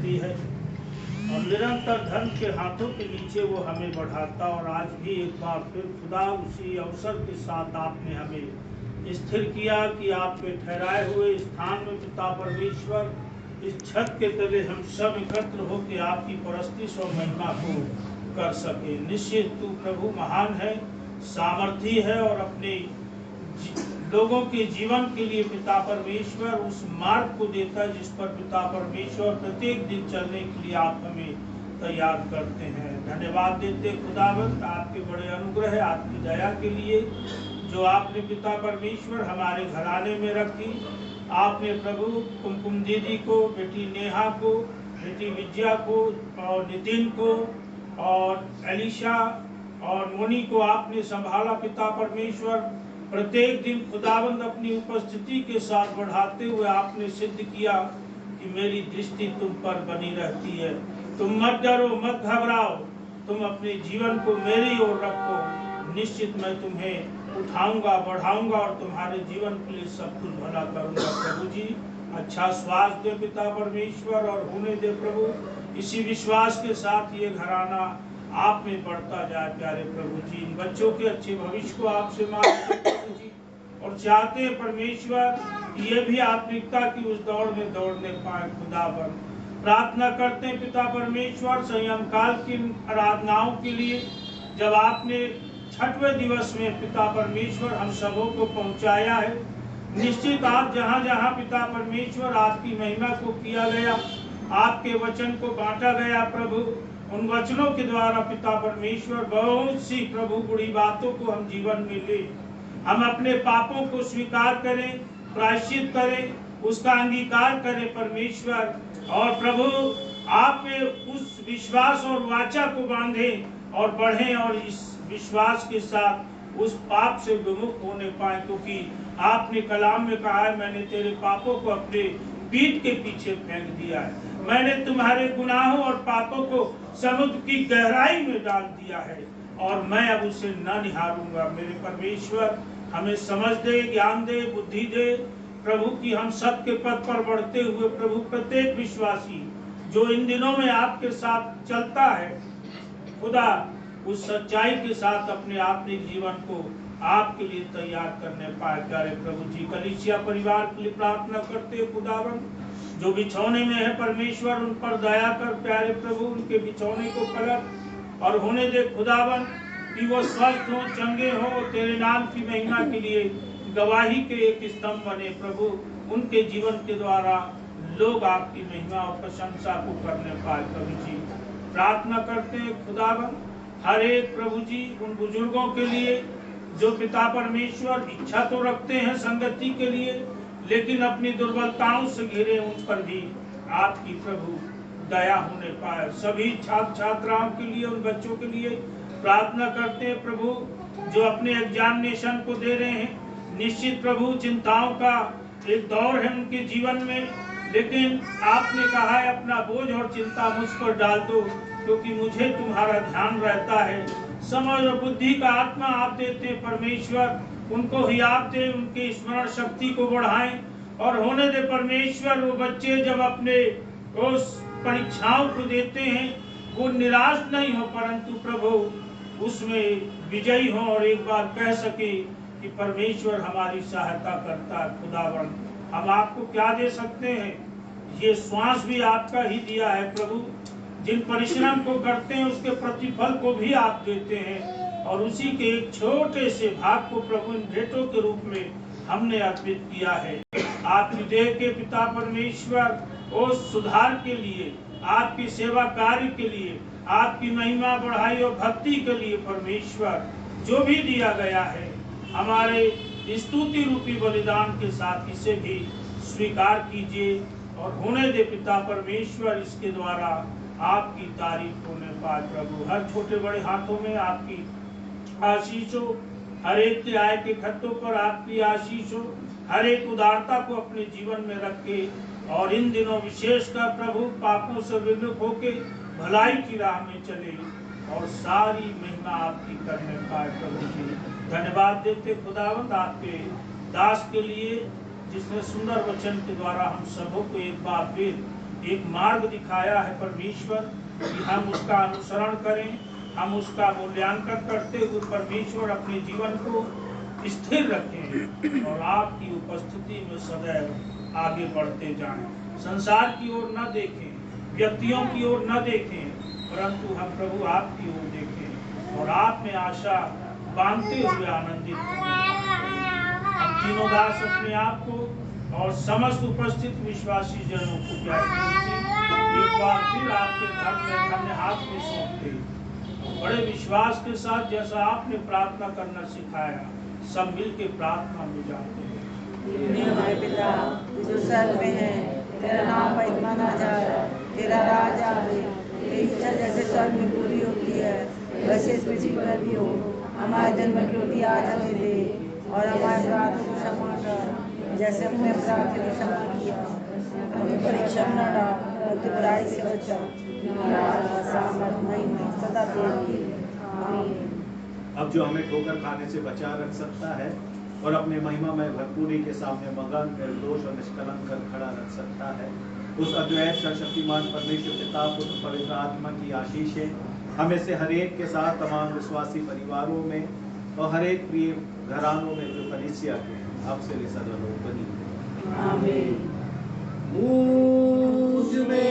करती है और निरंतर धर्म के हाथों के नीचे वो हमें बढ़ाता। और आज भी एक बार फिर खुदा उसी अवसर के साथ आपने हमें स्थिर किया कि आपके ठहराए हुए स्थान में पिता परमेश्वर इस छत के तले हम सब एकत्र होकर आपकी परस्तिश और महिमा को कर सके। निश्चित तू प्रभु महान है, सामर्थी है और अपने लोगों के जीवन के लिए पिता परमेश्वर उस मार्ग को देता है जिस पर पिता परमेश्वर प्रत्येक दिन चलने के लिए आप हमें तैयार करते हैं। धन्यवाद देते खुदावंत आपके बड़े अनुग्रह, आपकी दया के लिए जो आपने पिता परमेश्वर हमारे घराने में रखी। आपने प्रभु कुमकुम दीदी को, बेटी नेहा को, बेटी विजया को और नितिन को और एलिशा और मोनी को आपने संभाला पिता परमेश्वर। प्रत्येक दिन खुदावंद अपनी उपस्थिति के साथ बढ़ाते हुए आपने सिद्ध किया कि मेरी दृष्टि तुम पर बनी रहती है। तुम मत डरो, मत घबराओ, तुम अपने जीवन को मेरी ओर रखो। निश्चित मैं तुम्हें उठाऊंगा, बढ़ाऊंगा और तुम्हारे जीवन के लिए सब कुछ भला करूंगा। प्रभु जी अच्छा स्वास्थ्य दे पिता परमेश्वर और होने दे प्रभु। इसी विश्वास के साथ ये घराना आप में बढ़ता जाए प्यारे प्रभु जी। इन बच्चों के अच्छे भविष्य को आपसे मांगते प्रभु जी और चाहते हैं परमेश्वर ये भी आत्मिकता की उस दौड़ में दौड़ने पाए। खुदावन प्रार्थना करते हैं पिता परमेश्वर संयम काल की आराधनाओं के लिए। जब आपने छठवें दिवस में पिता परमेश्वर हम सबों को पहुंचाया है, निश्चित आप जहां जहां पिता परमेश्वर आपकी महिमा को किया गया, आपके वचन को बांटा गया प्रभु, उन वचनों के द्वारा पिता परमेश्वर बहुत सी प्रभु बुरी बातों को हम जीवन में ले, हम अपने पापों को स्वीकार करें, प्रायश्चित करें, उसका अंगीकार करें परमेश्वर। और प्रभु आप में उस विश्वास और वाचा को बांधें और बढ़ें और इस विश्वास के साथ उस पाप से विमुक्त होने पाए, क्योंकि आपने कलाम में कहा है मैंने तेरे पापों को अपने पीठ के पीछे फेंक दिया है, मैंने तुम्हारे गुनाहों और पापों को समुद्र की गहराई में डाल दिया है और मैं अब उसे न निहारूंगा। मेरे परमेश्वर हमें समझ दे, ज्ञान दे, बुद्धि दे प्रभु की हम सत्य के पथ पर बढ़ते हुए प्रभु प्रत्येक विश्वासी जो इन दिनों में आपके साथ चलता है खुदा उस सच्चाई के साथ अपने आत्मिक जीवन को आपके लिए तैयार करने पाए। प्यारे प्रभु जी कलीसिया परिवार के लिए प्रार्थना करते खुदावन जो बिछौने में है परमेश्वर उन पर दया कर प्यारे प्रभु, उनके बिछौने को पलट और होने दे खुदावन कि वो स्वस्थ हो, चंगे हो, तेरे नाम की महिमा के लिए गवाही के एक स्तंभ बने प्रभु। उनके जीवन के द्वारा लोग आपकी महिमा और प्रशंसा को करने पाए। प्रभु जी प्रार्थना करते हैं खुदावन हर एक प्रभु जी उन बुजुर्गों के लिए जो पिता परमेश्वर इच्छा तो रखते हैं संगति के लिए, लेकिन अपनी दुर्बलताओं से घिरे उन पर भी आपकी प्रभु दया होने पाए। सभी छात्र छात्राओं के लिए, उन बच्चों के लिए प्रार्थना करते हैं प्रभु जो अपने एग्जामिनेशन को दे रहे हैं। निश्चित प्रभु चिंताओं का एक दौर है उनके जीवन में, लेकिन आपने कहा है अपना बोझ और चिंता मुझ पर डाल दो क्योंकि मुझे तुम्हारा ध्यान रहता है। समझ और बुद्धि का आत्मा आप देते हैं परमेश्वर, उनको ही आप दे, उनकी स्मरण शक्ति को बढ़ाएं और होने दे परमेश्वर वो बच्चे जब अपने उस परीक्षाओं को देते हैं वो निराश नहीं हो परंतु प्रभु उसमें विजयी हो और एक बार कह सके कि परमेश्वर हमारी सहायता करता है। खुदावन हम आपको क्या दे सकते हैं, ये श्वास भी आपका ही दिया है प्रभु। जिन परिश्रम को करते हैं उसके प्रतिफल को भी आप देते हैं और उसी के एक छोटे से भाग को प्रभु इन भेंटों के रूप में हमने अर्पित किया है। आपकी देह के पिता परमेश्वर उस सुधार के लिए, आपकी सेवा कार्य के लिए, आपकी महिमा बढ़ाई और भक्ति के लिए परमेश्वर जो भी दिया गया है हमारे स्तुति रूपी बलिदान के साथ इसे भी स्वीकार कीजिए और होने दे पिता परमेश्वर इसके द्वारा आपकी तारीफ होने पाए। प्रभु हर छोटे बड़े हाथों में आपकी आशीष हो, हर एक के आय के खत्तों पर आपकी आशीष हो, हर एक उदारता को अपने जीवन में रखे और इन दिनों विशेषकर प्रभु पापों से विमुख होके भलाई की राह में चले और सारी महिमा आपकी करने पाए। प्रभु जी धन्यवाद देते खुदावंद आपके दास के लिए जिसने सुंदर वचन के द्वारा हम सबों को एक बार फिर एक मार्ग दिखाया है परमेश्वर कि हम उसका अनुसरण करें, हम उसका मूल्यांकन करते हुए परमेश्वर अपने जीवन को स्थिर रखें और आपकी उपस्थिति में सदैव आगे बढ़ते जाएं। संसार की ओर न देखें, व्यक्तियों की ओर न देखें, परंतु हम प्रभु आपकी ओर देखें और आप में आशा बांधते हुए आनंदित हों। हम तीनों दास अपने आप को और समस्त उपस्थित विश्वासी जनों को एक बार फिर आपके धन्य हाथ में सौंपते, बड़े विश्वास के साथ जैसा आपने प्रार्थना करना सिखाया, सब मिल के प्रार्थना में जाते हैं। हमारे पिता जो स्वर्ग में है, तेरा नाम पवित्र माना जाए, तेरा राज आए, तेरी इच्छा जैसे स्वर्ग में पूरी होती है वैसे इस पृथ्वी पर भी हो। हमारे दिन भर की रोटी आज हमें दे और हमारे अपराधों को क्षमा कर जैसे हमने अपराध को क्षमा किया। हमें परीक्षा में न डाल बल्कि बुराई से बचा। सदा तेरी। आमीन। अब जो हमें ठोकर खाने से बचा रख सकता है और अपने महिमा में भरपूरी के सामने मगन, निर्दोष और निष्कलंक कर खड़ा रख सकता है, उस अद्वैत सर्वशक्तिमान परमेश्वर पिता, पुत्र, पवित्र आत्मा की आशीषें हमें से हर एक के साथ तमाम विश्वासी परिवारों में और हर एक प्रिय घरानों में जो कलीसिया के अब से सदा लोग बनी। आमीन। मुझ में